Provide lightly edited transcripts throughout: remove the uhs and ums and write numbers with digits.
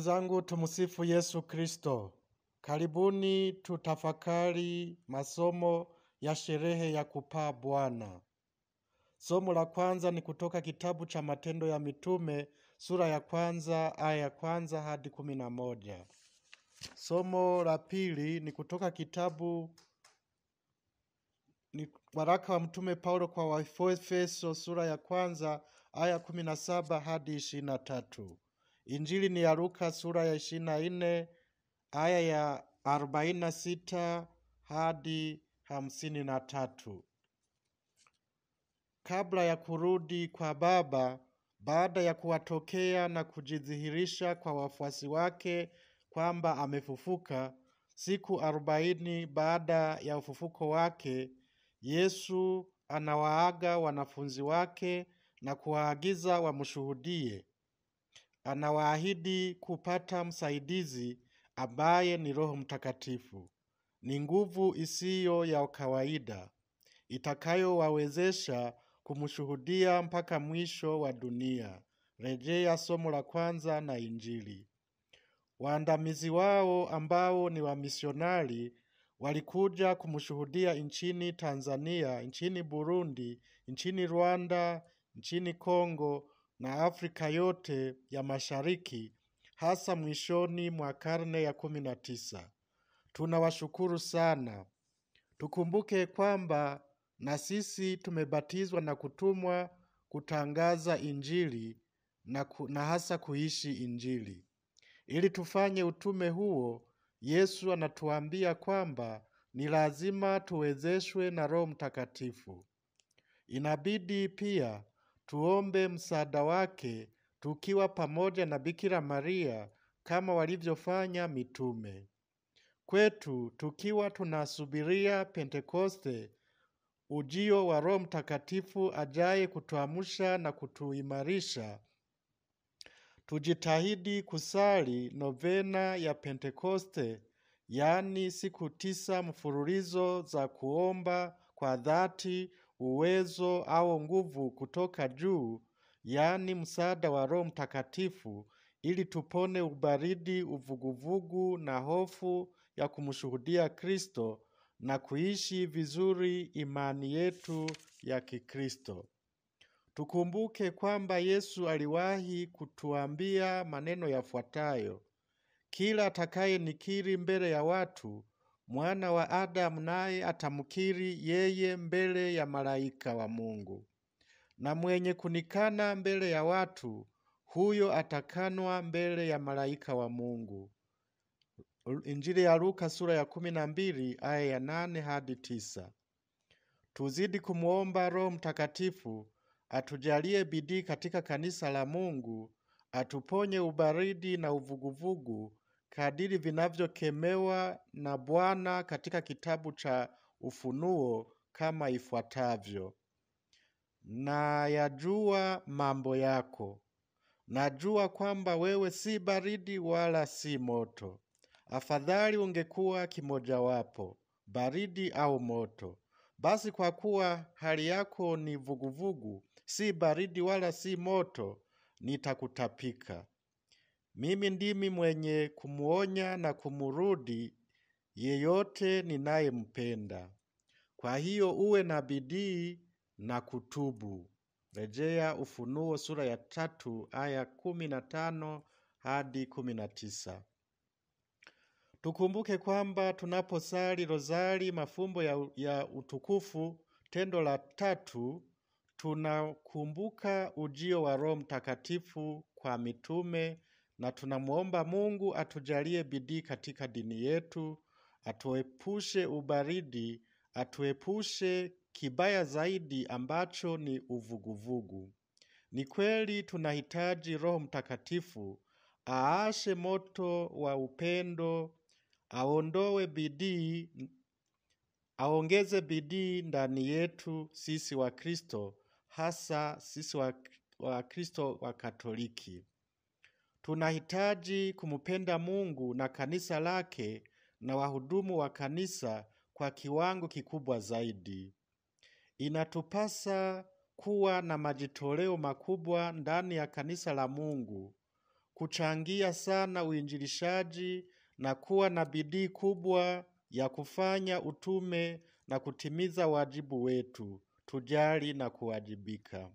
zangu, tumsifu Yesu Kristo. Karibuni tutafakari masomo ya sherehe ya kupaa Bwana. Somo la kwanza ni kutoka kitabu cha Matendo ya Mitume sura ya kwanza aya ya kwanza hadi 11. Somo la pili ni kutoka waraka wa Mtume Paulo kwa Waefeso sura ya kwanza aya 17 hadi 23. Injili ni ya Luka sura ya 24 aya ya 46 hadi 53. Kabla ya kurudi kwa Baba, baada ya kuwatokea na kujidhihirisha kwa wafuasi wake kwamba amefufuka, siku 40 baada ya ufufuko wake, Yesu anawaaga wanafunzi wake na kuwaagiza wamshuhudie. Anawaahidi kupata msaidizi ambaye ni Roho Mtakatifu. Ni nguvu isiyo ya kawaida itakayowawezesha kumshuhudia mpaka mwisho wa dunia. Rejea somo la kwanza na Injili. Waandamizi wao ambao ni wamisionari walikuja kumshuhudia nchini Tanzania, nchini Burundi, nchini Rwanda, nchini Kongo na Afrika yote ya Mashariki, hasa mwishoni mwa karne ya 19. Tunawashukuru sana. Tukumbuke kwamba na sisi tumebatizwa na kutumwa kutangaza Injili na hasa kuishi Injili. Ili tufanye utume huo, Yesu anatuambia kwamba ni lazima tuwezeshwe na Roho Mtakatifu. Inabidi pia tuombe msaada wake tukiwa pamoja na Bikira Maria kama walivyofanya mitume. Kwetu tukiwa tunasubiria Pentekoste, ujio wa Roho Mtakatifu ajaye kutuamsha na kutuimarisha, tujitahidi kusali novena ya Pentekoste, yaani siku 9 mfululizo za kuomba kwa dhati uwezo au nguvu kutoka juu, yaani msaada wa Roho Mtakatifu, ili tupone ubaridi, uvuguvugu na hofu ya kumshuhudia Kristo na kuishi vizuri imani yetu ya Kikristo. Tukumbuke kwamba Yesu aliwahi kutuambia maneno yafuatayo: kila atakayenikiri mbele ya watu, Mwana wa Adamu naye atamkiri yeye mbele ya malaika wa Mungu. Na mwenye kunikana mbele ya watu, huyo atakanwa mbele ya malaika wa Mungu. Injili ya Luka sura ya 12 aya ya 8 hadi 9. Tuzidi kumuomba Roho Mtakatifu atujalie bidii katika kanisa la Mungu, atuponye ubaridi na uvuguvugu kadiri vinavyokemewa na Bwana katika kitabu cha Ufunuo kama ifuatavyo: na yajua mambo yako. Najua kwamba wewe si baridi wala si moto. Afadhali ungekuwa kimojawapo, baridi au moto. Basi kwa kuwa hali yako ni vuguvugu, si baridi wala si moto, nitakutapika. Mimi ndimi mwenye kumuonya na kumurudi yeyote ninayempenda. Kwa hiyo uwe na bidii na kutubu. Rejea Ufunuo sura ya 3 aya 15 hadi 19. Tukumbuke kwamba tunaposali rozari mafumbo ya utukufu, tendo la 3, tunakumbuka ujio wa Roho Mtakatifu kwa mitume na tunamuomba Mungu atujalie bidii katika dini yetu, atuepushe ubaridi, atuepushe kibaya zaidi ambacho ni uvuguvugu. Ni kweli tunahitaji Roho Mtakatifu aashe moto wa upendo, aongeze bidii ndani yetu sisi wa Kristo, hasa sisi wa Kristo wa Katoliki. Tunahitaji kumupenda Mungu na kanisa lake na wahudumu wa kanisa kwa kiwango kikubwa zaidi. Inatupasa kuwa na majitoleo makubwa ndani ya kanisa la Mungu, kuchangia sana uinjilishaji na kuwa na bidii kubwa ya kufanya utume na kutimiza wajibu wetu. Tujali na kuwajibika.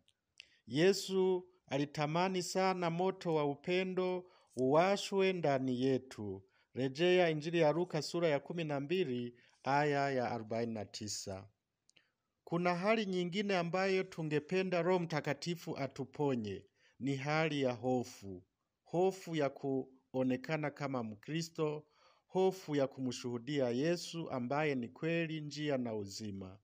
Yesu alitamani sana moto wa upendo uwashwe ndani yetu. Rejea Injili ya Luka sura ya 12 aya ya 49. Kuna hali nyingine ambayo tungependa Roho Mtakatifu atuponye. Ni hali ya hofu. Hofu ya kuonekana kama Mkristo, hofu ya kumshuhudia Yesu ambaye ni kweli, njia na uzima.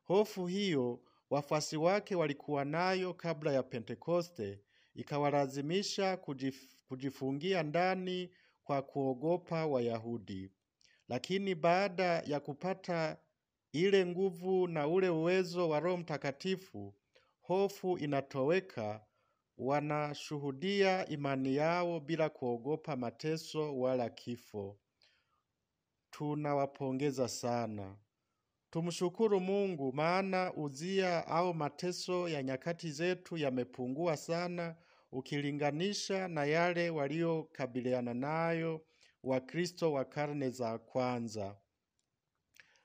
Hofu hiyo wafuasi wake walikuwa nayo kabla ya Pentekoste, ikawalazimisha kujifungia ndani kwa kuogopa Wayahudi. Lakini baada ya kupata ile nguvu na ule uwezo wa Roho Mtakatifu, hofu inatoweka. Wanashuhudia imani yao bila kuogopa mateso wala kifo. Tunawapongeza sana. Tumshukuru Mungu, maana uzia au mateso ya nyakati zetu yamepungua sana ukilinganisha na yale waliokabiliana nayo Wakristo wa karne za kwanza.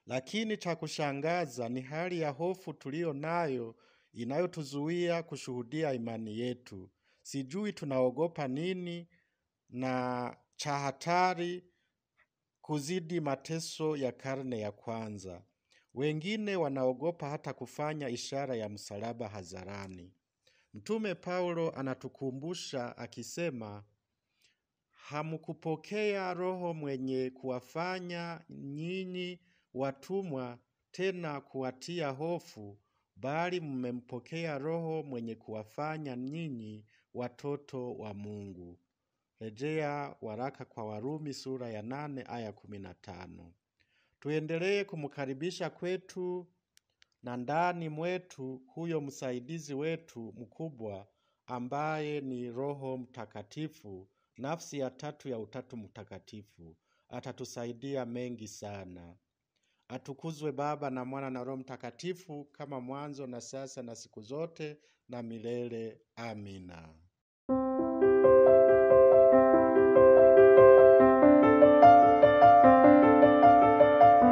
Lakini cha kushangaza ni hali ya hofu tulio nayo inayotuzuia kushuhudia imani yetu. Sijui tunaogopa nini na cha hatari kuzidi mateso ya karne ya kwanza. Wengine wanaogopa hata kufanya ishara ya msalaba hadharani. Mtume Paulo anatukumbusha akisema, hamkupokea roho mwenye kuwafanya nyinyi watumwa tena kuwatia hofu, bali mmempokea Roho mwenye kuwafanya nyinyi watoto wa Mungu. Rejea waraka kwa Warumi sura ya 8 aya 15. Tuendelee kumkaribisha kwetu na ndani mwetu huyo msaidizi wetu mkubwa ambaye ni Roho Mtakatifu, nafsi ya tatu ya Utatu Mtakatifu. Atatusaidia mengi sana. Atukuzwe Baba na Mwana na Roho Mtakatifu, kama mwanzo na sasa na siku zote na milele. Amina.